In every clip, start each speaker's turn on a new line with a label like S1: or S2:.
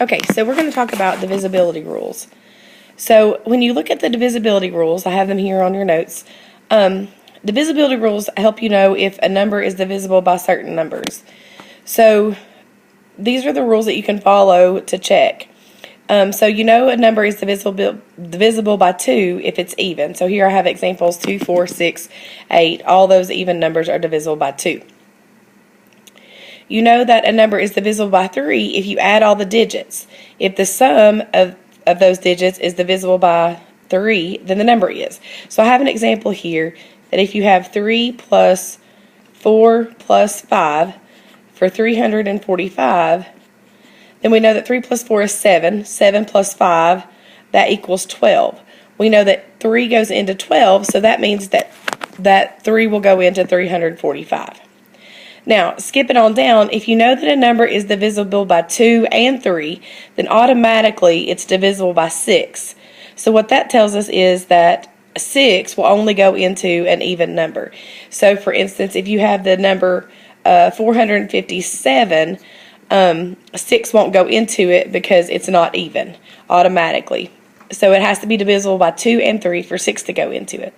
S1: Okay, so we're going to talk about divisibility rules. So when you look at the divisibility rules, I have them here on your notes. Divisibility rules help you know if a number is divisible by certain numbers. So these are the rules that you can follow to check. So you know a number is divisible by 2 if it's even. So here I have examples 2, 4, 6, 8. All those even numbers are divisible by 2. You know that a number is divisible by 3 if you add all the digits. If the sum of those digits is divisible by 3, then the number is. So I have an example here that if you have 3 plus 4 plus 5 for 345, then we know that 3 plus 4 is 7. 7 plus 5, that equals 12. We know that 3 goes into 12, so that means that 3 will go into 345. Now, skipping on down, if you know that a number is divisible by 2 and 3, then automatically it's divisible by 6. So what that tells us is that 6 will only go into an even number. So for instance, if you have the number 457, 6 won't go into it because it's not even automatically. So it has to be divisible by 2 and 3 for 6 to go into it.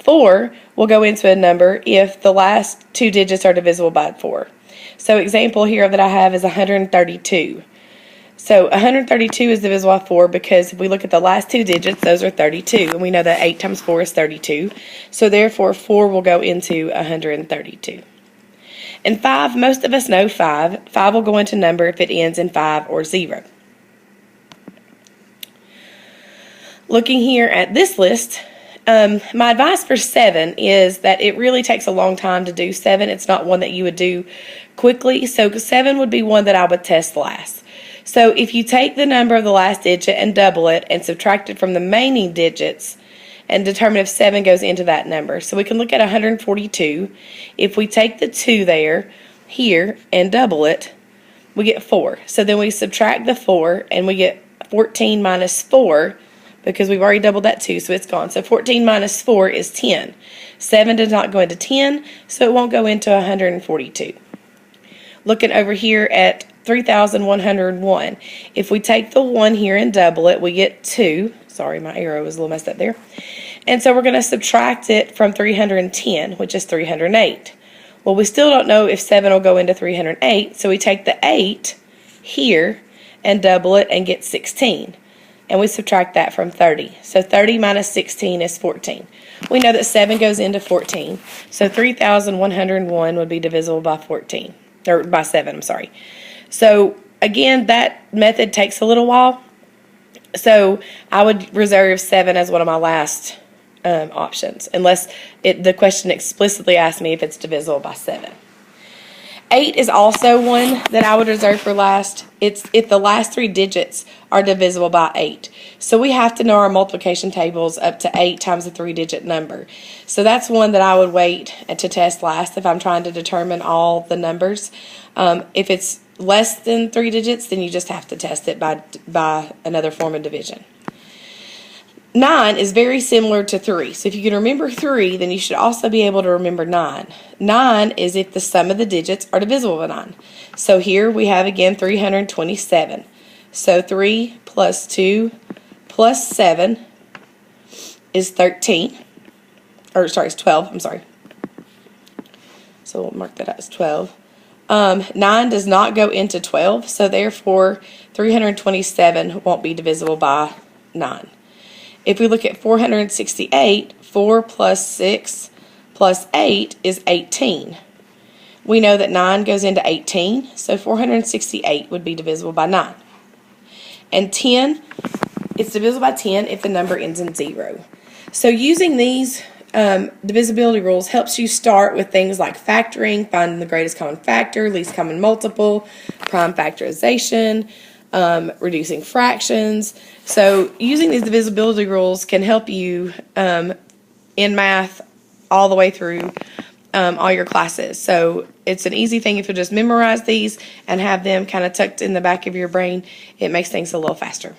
S1: 4 will go into a number if the last 2 digits are divisible by 4. So example here that I have is 132. So 132 is divisible by 4 because if we look at the last 2 digits, those are 32. And we know that 8 times 4 is 32. So therefore 4 will go into 132. And 5, most of us know 5. 5 will go into number if it ends in 5 or 0. Looking here at this list, my advice for 7 is that it really takes a long time to do 7. It's not one that you would do quickly. So 7 would be one that I would test last. So if you take the number of the last digit and double it and subtract it from the remaining digits and determine if 7 goes into that number. So we can look at 142. If we take the 2 there, here, and double it, we get 4. So then we subtract the 4 and we get 14 minus 4 because we've already doubled that 2, so it's gone. So 14 minus 4 is 10. 7 does not go into 10, so it won't go into 142. Looking over here at 3,101. If we take the 1 here and double it, we get 2. Sorry, my arrow was a little messed up there. And so we're going to subtract it from 310, which is 308. Well, we still don't know if 7 will go into 308, so we take the 8 here and double it and get 16. And we subtract that from 30. So 30 minus 16 is 14. We know that 7 goes into 14. So 3,101 would be divisible by 14. Or by 7, I'm sorry. So again, that method takes a little while. So I would reserve 7 as one of my last options. Unless the question explicitly asks me if it's divisible by 7. 8 is also one that I would reserve for last. It's if the last 3 digits are divisible by 8. So we have to know our multiplication tables up to 8 times a 3-digit number. So that's one that I would wait to test last if I'm trying to determine all the numbers. If it's less than 3 digits, then you just have to test it by another form of division. 9 is very similar to 3. So if you can remember 3, then you should also be able to remember 9. 9 is if the sum of the digits are divisible by 9. So here we have again 327. So 3 plus 2 plus 7 is 13. Or sorry, it's 12. I'm sorry. So we'll mark that as 12. 9 does not go into 12. So therefore 327 won't be divisible by 9. If we look at 468, 4 plus 6 plus 8 is 18. We know that 9 goes into 18, so 468 would be divisible by 9. And 10, it's divisible by 10 if the number ends in 0. So using these divisibility rules helps you start with things like factoring, finding the greatest common factor, least common multiple, prime factorization, reducing fractions. So using these divisibility rules can help you in math all the way through all your classes. So it's an easy thing if you just memorize these and have them kind of tucked in the back of your brain. It makes things a little faster.